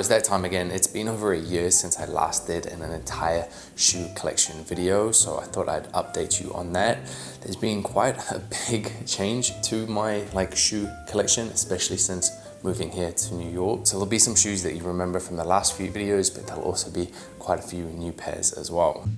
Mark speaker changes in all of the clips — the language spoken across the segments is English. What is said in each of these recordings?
Speaker 1: it's that time again. It's been over a year since I last did an entire shoe collection video, so I thought I'd update you on that. There's been quite a big change to my shoe collection, especially since moving here to New York. So there'll be some shoes that you remember from the last few videos, but there'll also be quite a few new pairs as well.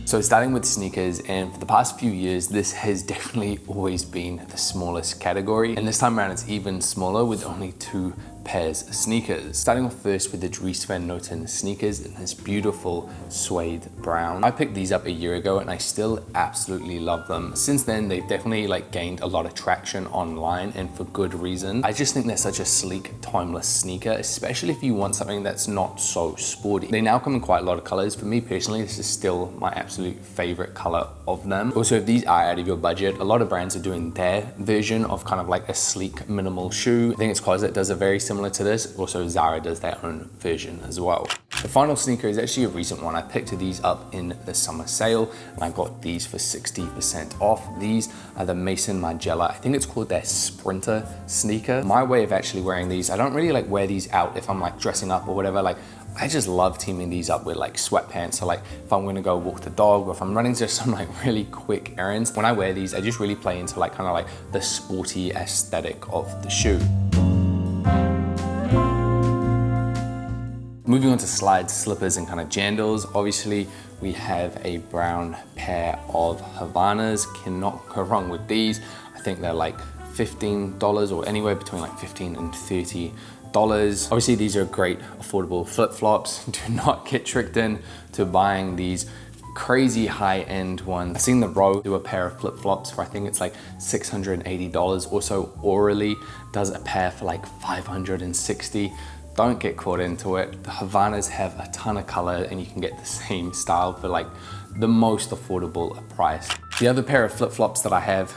Speaker 1: So starting with sneakers, and for the past few years, this has definitely always been the smallest category. And this time around, it's even smaller with only 2 pairs of sneakers. Starting off first with the Dries Van Noten sneakers in this beautiful suede brown. I picked these up a year ago and I still absolutely love them. Since then, they've definitely gained a lot of traction online, and for good reason. I just think they're such a sleek, timeless sneaker, especially if you want something that's not so sporty. They now come in quite a lot of colors. For me personally, this is still my absolute favorite color of them. Also, if these are out of your budget, a lot of brands are doing their version of kind of a sleek, minimal shoe. I think it's Closet does a very similar to this. Also, Zara does their own version as well. The final sneaker is actually a recent one. I picked these up in the summer sale and I got these for 60% off. These are the Mason Margiela. I think it's called their Sprinter sneaker. My way of actually wearing these, I don't really wear these out if I'm dressing up or whatever. I just love teaming these up with sweatpants. So if I'm gonna go walk the dog, or if I'm running just some really quick errands, when I wear these, I just really play into the sporty aesthetic of the shoe. Moving on to slides, slippers, and kind of jandals. Obviously, we have a brown pair of Havanas. Cannot go wrong with these. I think they're $15 or anywhere between $15 and $30. Obviously, these are great, affordable flip-flops. Do not get tricked into buying these crazy high-end ones. I've seen the Row do a pair of flip-flops for I think it's $680. Also, Orally does a pair for $560. Don't get caught into it. The Havanas have a ton of color and you can get the same style for the most affordable price. The other pair of flip-flops that I have,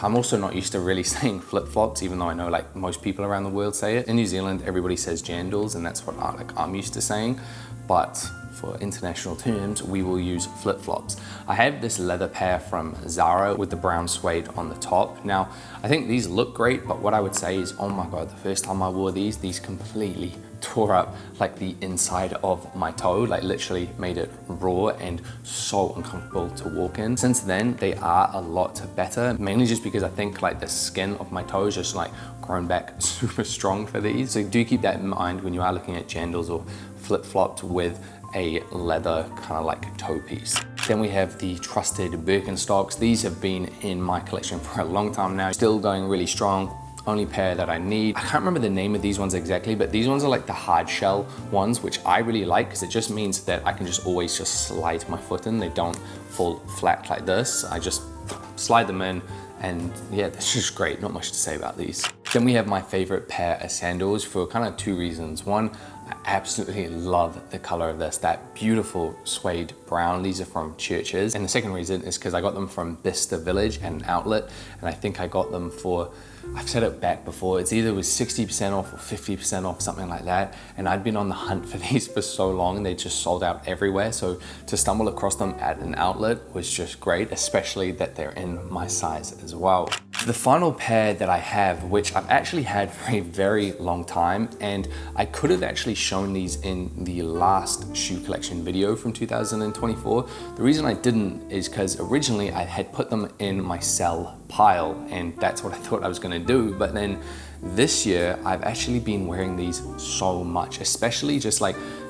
Speaker 1: I'm also not used to really saying flip-flops, even though I know most people around the world say it. In New Zealand, everybody says jandals, and that's what I'm used to saying. But for international terms, we will use flip-flops. I have this leather pair from Zara with the brown suede on the top. Now, I think these look great, but what I would say is, oh my God, the first time I wore these completely tore up the inside of my toe, literally made it raw and so uncomfortable to walk in. Since then, they are a lot better, mainly just because I think the skin of my toe is just grown back super strong for these. So do keep that in mind when you are looking at jandals or flip-flops with a leather kind of toe piece. Then we have the trusted Birkenstocks. These have been in my collection for a long time now, still going really strong. Only pair that I need. I can't remember the name of these ones exactly, but these ones are the hard shell ones, which I really like because it just means that I can just always slide my foot in. They don't fall flat like this. I just slide them in, and yeah, that's just great. Not much to say about these. Then we have my favorite pair of sandals for kind of 2 reasons. One, I absolutely love the color of this, that beautiful suede brown. These are from Churches. And the second reason is because I got them from Bicester Village and an outlet, and I think I got them for, I've said it back before, it's either was 60% off or 50% off, something like that. And I'd been on the hunt for these for so long, and they just sold out everywhere. So to stumble across them at an outlet was just great, especially that they're in my size as well. The final pair that I have, which I've actually had for a very long time, and I could have actually shown these in the last shoe collection video from 2024. The reason I didn't is because originally I had put them in my sell pile, and that's what I thought I was gonna do. But then this year, I've actually been wearing these so much, especially just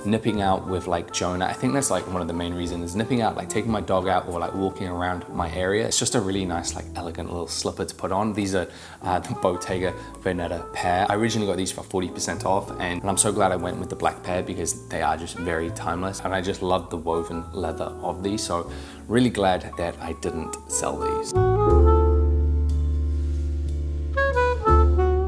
Speaker 1: nipping out with Jonah. I think that's one of the main reasons, is nipping out, taking my dog out or walking around my area. It's just a really nice, elegant little slipper to put on. These are the Bottega Veneta pair. I originally got these for 40% off, and I'm so glad I went with the black pair because they are just very timeless, and I just love the woven leather of these. So really glad that I didn't sell these.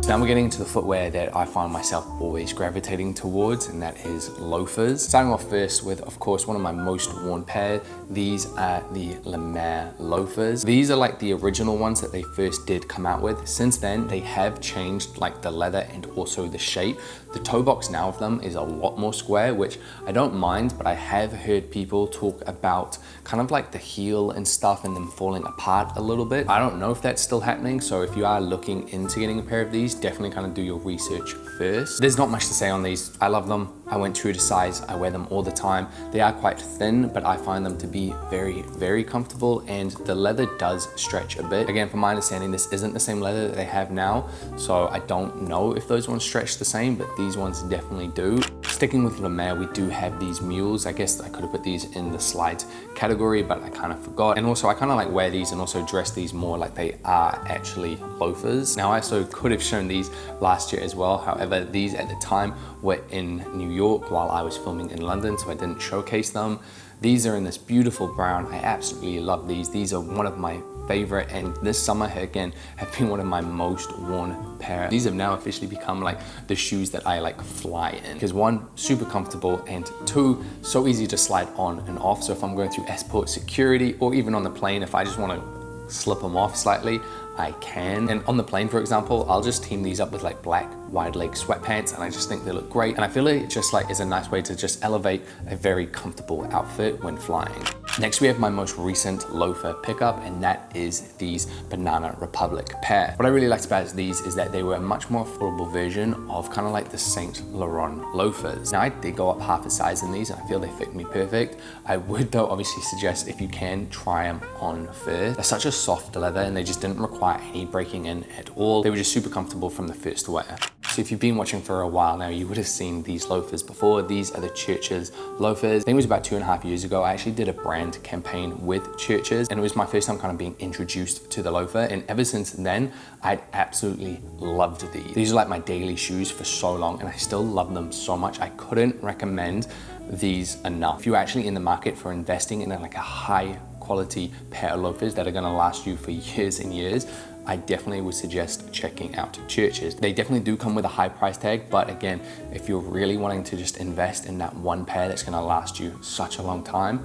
Speaker 1: Now we're getting into the footwear that I find myself always gravitating towards, and that is loafers. Starting off first with, of course, one of my most worn pair. These are the Le Mer loafers. These are the original ones that they first did come out with. Since then, they have changed the leather and also the shape. The toe box now of them is a lot more square, which I don't mind, but I have heard people talk about kind of the heel and stuff and them falling apart a little bit. I don't know if that's still happening, so if you are looking into getting a pair of these, definitely kind of do your research first. There's not much to say on these. I love them. I went true to size. I wear them all the time. They are quite thin, but I find them to be very, very comfortable, and the leather does stretch a bit. Again, from my understanding, this isn't the same leather that they have now, so I don't know if those ones stretch the same, but these ones definitely do. Sticking with Le Mer, we do have these mules. I guess I could have put these in the slides category, but I kind of forgot. And also I kind of like wear these and also dress these more like they are actually loafers. Now I also could have shown these last year as well. However, these at the time were in New York while I was filming in London, so I didn't showcase them. These are in this beautiful brown. I absolutely love these. These are one of my favorite, and this summer again have been one of my most worn pair. These have now officially become like the shoes that I like fly in, because one, super comfortable, and two, so easy to slide on and off. So if I'm going through airport security or even on the plane, if I just want to slip them off slightly, I can. And on the plane, for example, I'll just team these up with like black wide leg sweatpants, and I just think they look great. And I feel it just like is a nice way to just elevate a very comfortable outfit when flying. Next, we have my most recent loafer pickup, and that is these Banana Republic pair. What I really liked about these is that they were a much more affordable version of kind of like the Saint Laurent loafers. Now I did go up half a size in these, and I feel they fit me perfect. I would though obviously suggest, if you can, try them on first. They're such a soft leather, and they just didn't require any breaking in at all. They were just super comfortable from the first wear. So if you've been watching for a while now, you would have seen these loafers before. These are the Church's loafers. I think it was about 2.5 years ago. I actually did a brand campaign with Church's, and it was my first time kind of being introduced to the loafer. And ever since then, I'd absolutely loved these. These are like my daily shoes for so long, and I still love them so much. I couldn't recommend these enough. If you're actually in the market for investing in like a high quality pair of loafers that are gonna last you for years and years, I definitely would suggest checking out Church's. They definitely do come with a high price tag, but again, if you're really wanting to just invest in that one pair that's gonna last you such a long time,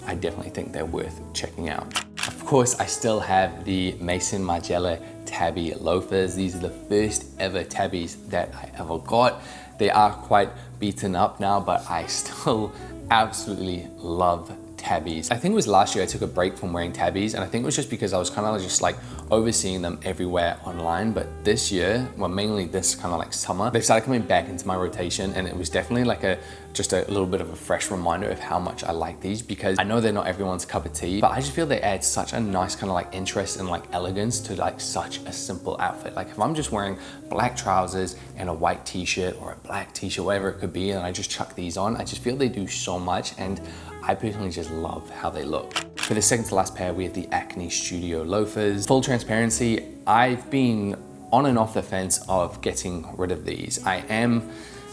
Speaker 1: I definitely think they're worth checking out. Of course, I still have the Maison Margiela tabby loafers. These are the first ever tabbies that I ever got. They are quite beaten up now, but I still absolutely love tabbies. I think it was last year I took a break from wearing tabbies, and I think it was just because I was kind of just like overseeing them everywhere online. But this year, well, mainly this kind of like summer, they started coming back into my rotation, and it was definitely like just a little bit of a fresh reminder of how much I like these, because I know they're not everyone's cup of tea, but I just feel they add such a nice kind of like interest and like elegance to like such a simple outfit. Like if I'm just wearing black trousers and a white t-shirt or a black t-shirt, whatever it could be, and I just chuck these on, I just feel they do so much, and I personally just love how they look. For the second to last pair, we have the Acne Studio loafers. Full transparency, I've been on and off the fence of getting rid of these. I am,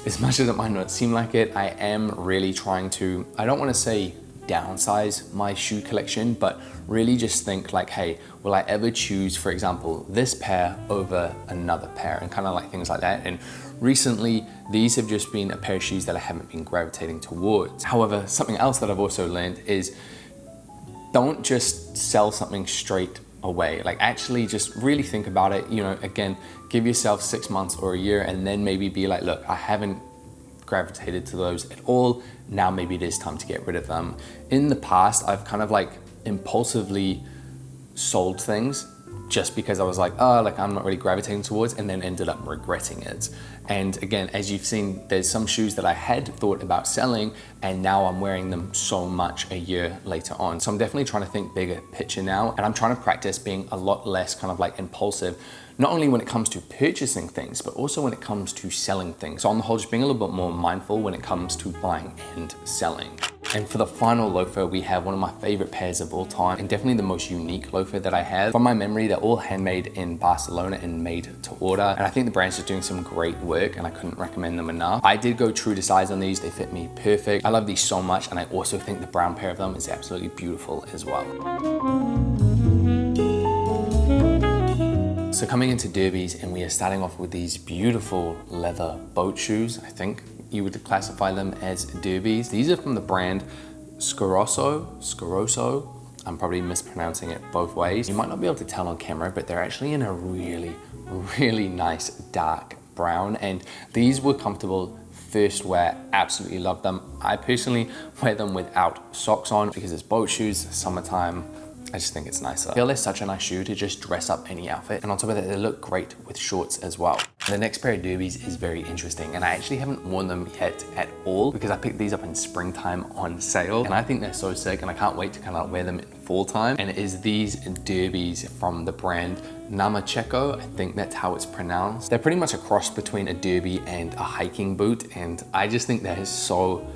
Speaker 1: as much as it might not seem like it, I am really trying to, I don't want to say downsize my shoe collection, but really just think like, hey, will I ever choose, for example, this pair over another pair, and kind of like things like that. And recently, these have just been a pair of shoes that I haven't been gravitating towards. However, something else that I've also learned is don't just sell something straight away. Like actually just really think about it. You know, again, give yourself 6 months or a year, and then maybe be like, look, I haven't gravitated to those at all. Now maybe it is time to get rid of them. In the past, I've kind of like impulsively sold things just because I was like, oh, like I'm not really gravitating towards, and then ended up regretting it. And again, as you've seen, there's some shoes that I had thought about selling, and now I'm wearing them so much a year later on. So I'm definitely trying to think bigger picture now, and I'm trying to practice being a lot less kind of like impulsive, not only when it comes to purchasing things, but also when it comes to selling things. So on the whole, just being a little bit more mindful when it comes to buying and selling. And for the final loafer, we have one of my favorite pairs of all time, and definitely the most unique loafer that I have. From my memory, they're all handmade in Barcelona and made to order. And I think the brand's just doing some great work, and I couldn't recommend them enough. I did go true to size on these. They fit me perfect. I love these so much, and I also think the brown pair of them is absolutely beautiful as well. So coming into derbies, and we are starting off with these beautiful leather boat shoes. I think you would classify them as derbies. These are from the brand Scoroso. I'm probably mispronouncing it both ways. You might not be able to tell on camera, but they're actually in a really, really nice dark brown. And these were comfortable first wear, absolutely love them. I personally wear them without socks on because it's boat shoes, summertime. I just think it's nicer. I feel they're such a nice shoe to just dress up any outfit. And on top of that, they look great with shorts as well. The next pair of derbies is very interesting, and I actually haven't worn them yet at all because I picked these up in springtime on sale, and I think they're so sick, and I can't wait to kind of wear them in fall time. And it is these derbies from the brand Namacheco. I think that's how it's pronounced. They're pretty much a cross between a derby and a hiking boot, and I just think that is so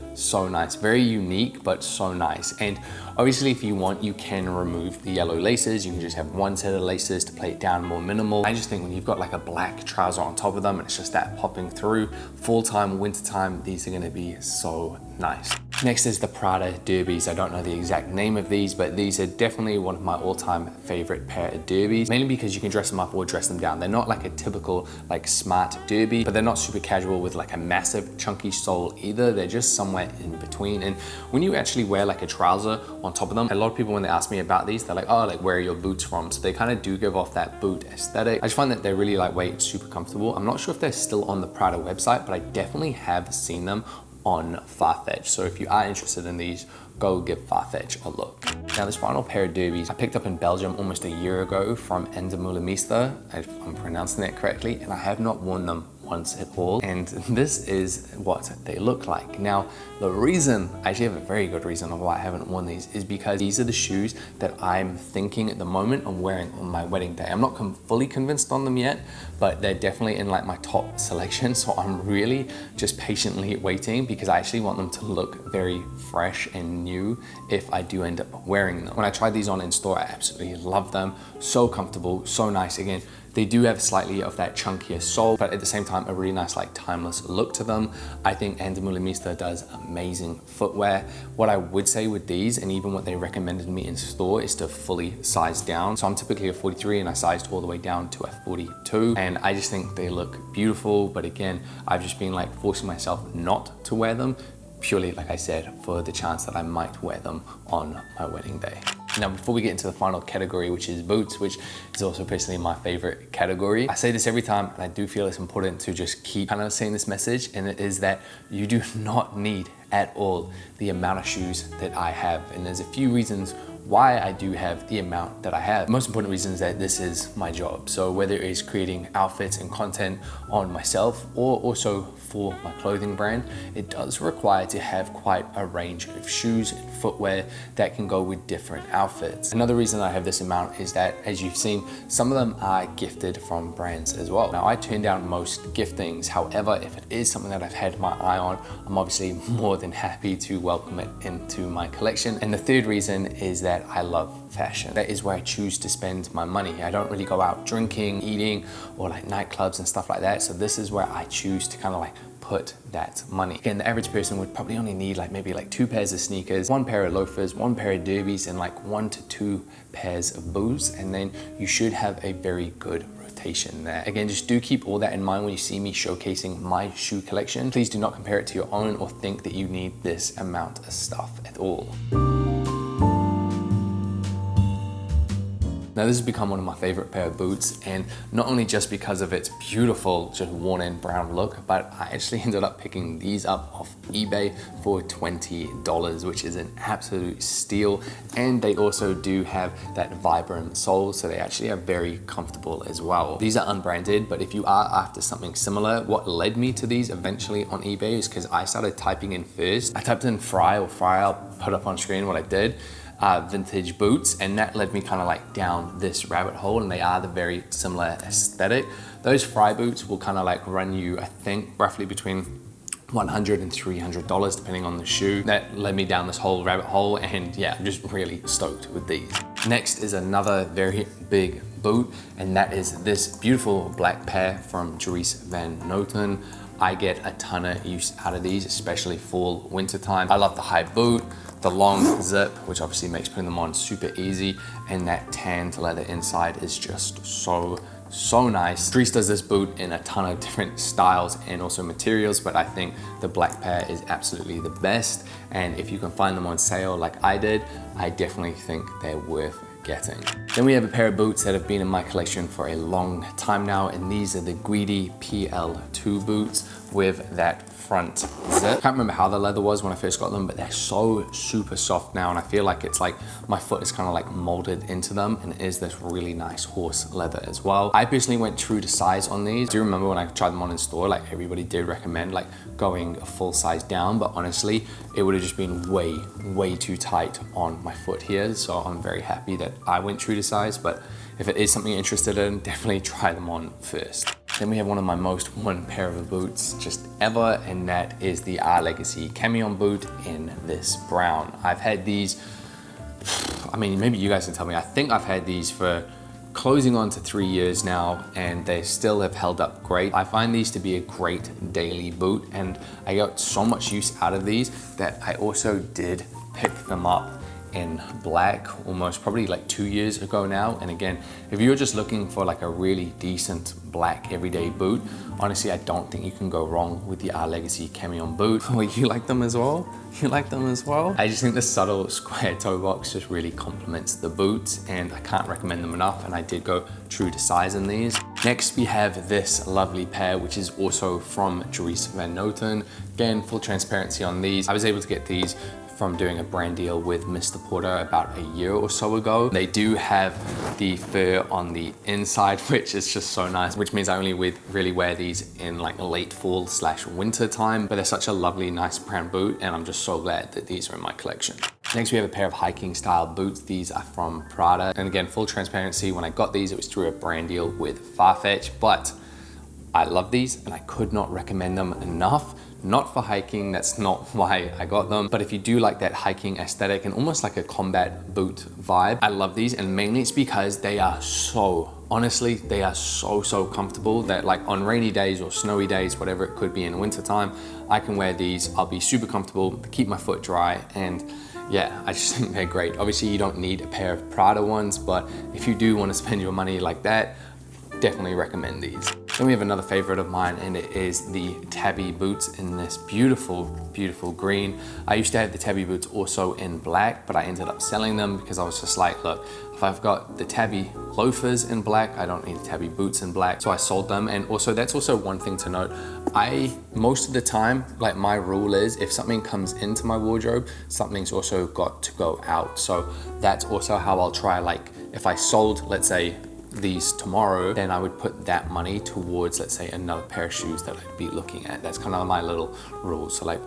Speaker 1: nice. Very unique, but so nice. And obviously if you want, you can remove the yellow laces. You can just have one set of laces to play it down more minimal. I just think when you've got like a black trouser on top of them, and it's just that popping through, fall time, winter time, these are gonna be so nice. Next is the Prada derbies. I don't know the exact name of these, but these are definitely one of my all-time favorite pair of derbies, mainly because you can dress them up or dress them down. They're not like a typical like smart derby, but they're not super casual with like a massive chunky sole either. They're just somewhere in between. And when you actually wear like a trouser on top of them, a lot of people, when they ask me about these, they're like, oh, like where are your boots from? So they kind of do give off that boot aesthetic. I just find that they're really lightweight, super comfortable. I'm not sure if they're still on the Prada website, but I definitely have seen them on Farfetch. So if you are interested in these, go give Farfetch a look. Now this final pair of derbies I picked up in Belgium almost a year ago from Endemoulemista, if I'm pronouncing that correctly, and I have not worn them once at all, and this is what they look like. Now the reason, I actually have a very good reason of why I haven't worn these, is because these are the shoes that I'm thinking at the moment of wearing on my wedding day. I'm not fully convinced on them yet, but they're definitely in like my top selection, so I'm really just patiently waiting because I actually want them to look very fresh and new if I do end up wearing them. When I tried these on in store, I absolutely love them. So comfortable, so nice. Again, they do have slightly of that chunkier sole, but at the same time, a really nice, like timeless look to them. I think Endemoulemista does amazing footwear. What I would say with these, and even what they recommended me in store, is to fully size down. So I'm typically a 43 and I sized all the way down to a 42. And I just think they look beautiful. But again, I've just been like forcing myself not to wear them, purely, like I said, for the chance that I might wear them on my wedding day. Now, before we get into the final category, which is boots, which is also personally my favorite category, I say this every time, and I do feel it's important to just keep kind of saying this message, and it is that you do not need at all the amount of shoes that I have. And there's a few reasons why I do have the amount that I have. The most important reason is that this is my job. So whether it is creating outfits and content on myself or also for my clothing brand, it does require to have quite a range of shoes and footwear that can go with different outfits. Another reason I have this amount is that, as you've seen, some of them are gifted from brands as well. Now, I turn down most giftings. However, if it is something that I've had my eye on, I'm obviously more than happy to welcome it into my collection. And the third reason is that I love fashion. That is where I choose to spend my money. I don't really go out drinking, eating, or like nightclubs and stuff like that. So this is where I choose to kind of like put that money. Again, the average person would probably only need like maybe like 2 pairs of sneakers, 1 pair of loafers, 1 pair of derbies, and like 1 to 2 pairs of boots. And then you should have a very good rotation there. Again, just do keep all that in mind when you see me showcasing my shoe collection. Please do not compare it to your own or think that you need this amount of stuff at all. Now this has become one of my favorite pair of boots, and not only just because of its beautiful, just worn in brown look, but I actually ended up picking these up off eBay for $20, which is an absolute steal. And they also do have that Vibram sole, so they actually are very comfortable as well. These are unbranded, but if you are after something similar, what led me to these eventually on eBay is because I started typing in first. I typed in Fry, I'll put up on screen what I did. Vintage boots, and that led me kind of like down this rabbit hole, and they are the very similar aesthetic. Those Fry boots will kind of like run you, I think, roughly between $100 and $300 depending on the shoe. That led me down this whole rabbit hole, and yeah, I'm just really stoked with these. Next is another very big boot, and that is this beautiful black pair from Dries Van Noten. I get a ton of use out of these, especially fall, winter time. I love the high boot, the long zip, which obviously makes putting them on super easy, and that tanned leather inside is just so nice. Dries does this boot in a ton of different styles and also materials, but I think the black pair is absolutely the best, and if you can find them on sale like I did, I definitely think they're worth getting. Then we have a pair of boots that have been in my collection for a long time now, and these are the Greedy PL2 boots with that front zip. Can't remember how the leather was when I first got them, but they're so super soft now, and I feel like it's like my foot is kind of like molded into them, and it is this really nice horse leather as well. I personally went true to size on these. I do remember when I tried them on in store, like everybody did recommend like going a full size down, but honestly, it would have just been way too tight on my foot here. So I'm very happy that I went true to size, but if it is something you're interested in, definitely try them on first. Then we have one of my most worn pair of boots just ever, and that is the Our Legacy Camion boot in this brown. I've had these, I mean, maybe you guys can tell me, I think I've had these for closing on to 3 years now, and they still have held up great. I find these to be a great daily boot, and I got so much use out of these that I also did pick them up in black almost probably like 2 years ago now. And again, if you're just looking for like a really decent black everyday boot, honestly, I don't think you can go wrong with the Our Legacy Camion boot. Oh, you like them as well? You like them as well? I just think the subtle square toe box just really complements the boot, and I can't recommend them enough, and I did go true to size in these. Next, we have this lovely pair, which is also from Dries Van Noten. Again, full transparency on these. I was able to get these from doing a brand deal with Mr. Porter about a year or so ago. They do have the fur on the inside, which is just so nice, which means I only really wear these in like late fall / winter time, but they're such a lovely, nice brown boot, and I'm just so glad that these are in my collection. Next, we have a pair of hiking style boots. These are from Prada. And again, full transparency, when I got these, it was through a brand deal with Farfetch, but I love these and I could not recommend them enough. Not for hiking, that's not why I got them, but if you do like that hiking aesthetic and almost like a combat boot vibe, I love these, and mainly it's because they are so, honestly, they are so comfortable that like on rainy days or snowy days, whatever it could be in winter time, I can wear these. I'll be super comfortable, keep my foot dry, and yeah, I just think they're great. Obviously, you don't need a pair of Prada ones, but if you do want to spend your money like that, definitely recommend these. Then we have another favorite of mine, and it is the Tabby boots in this beautiful green. I used to have the Tabby boots also in black, but I ended up selling them because I was just like, look, if I've got the Tabby loafers in black, I don't need the Tabby boots in black. So I sold them. And also, that's also one thing to note. Most of the time, like my rule is if something comes into my wardrobe, something's also got to go out. So that's also how I'll try, like if I sold, let's say, these tomorrow, then I would put that money towards, let's say, another pair of shoes that I'd be looking at. That's kind of my little rule. So like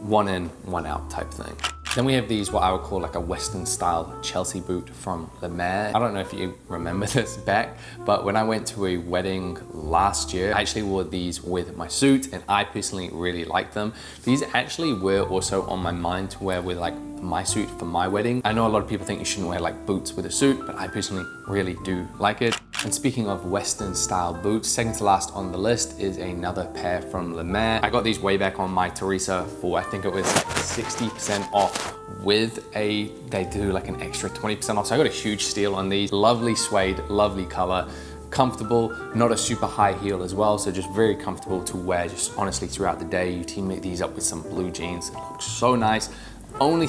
Speaker 1: one in, one out type thing. Then we have these, what I would call like a Western style Chelsea boot from Le Maire. I don't know if you remember this back, but when I went to a wedding last year, I actually wore these with my suit, and I personally really liked them. These actually were also on my mind to wear with like my suit for my wedding. I know a lot of people think you shouldn't wear like boots with a suit, but I personally really do like it. And speaking of Western style boots, second to last on the list is another pair from Le Maire. I got these way back on my Teresa for, I think it was like 60% off with they do like an extra 20% off. So I got a huge steal on these. Lovely suede, lovely color, comfortable, not a super high heel as well. So just very comfortable to wear just honestly throughout the day. You teammate these up with some blue jeans. It looks so nice. The only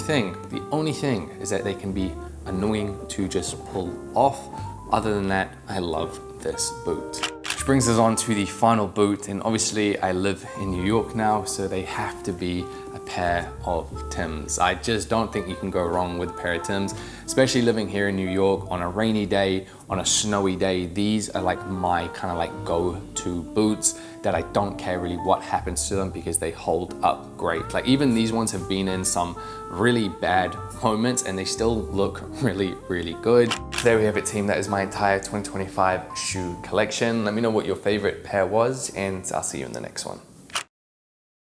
Speaker 1: thing is that they can be annoying to just pull off. Other than that, I love this boot. Which brings us on to the final boot, and obviously I live in New York now, so they have to be a pair of Timbs. I just don't think you can go wrong with a pair of Timbs, especially living here in New York on a rainy day, on a snowy day. These are like my kind of like go-to boots that I don't care really what happens to them because they hold up great. Like even these ones have been in some really bad moments and they still look really good. There we have it, team. That is my entire 2025 shoe collection. Let me know what your favorite pair was, and I'll see you in the next one.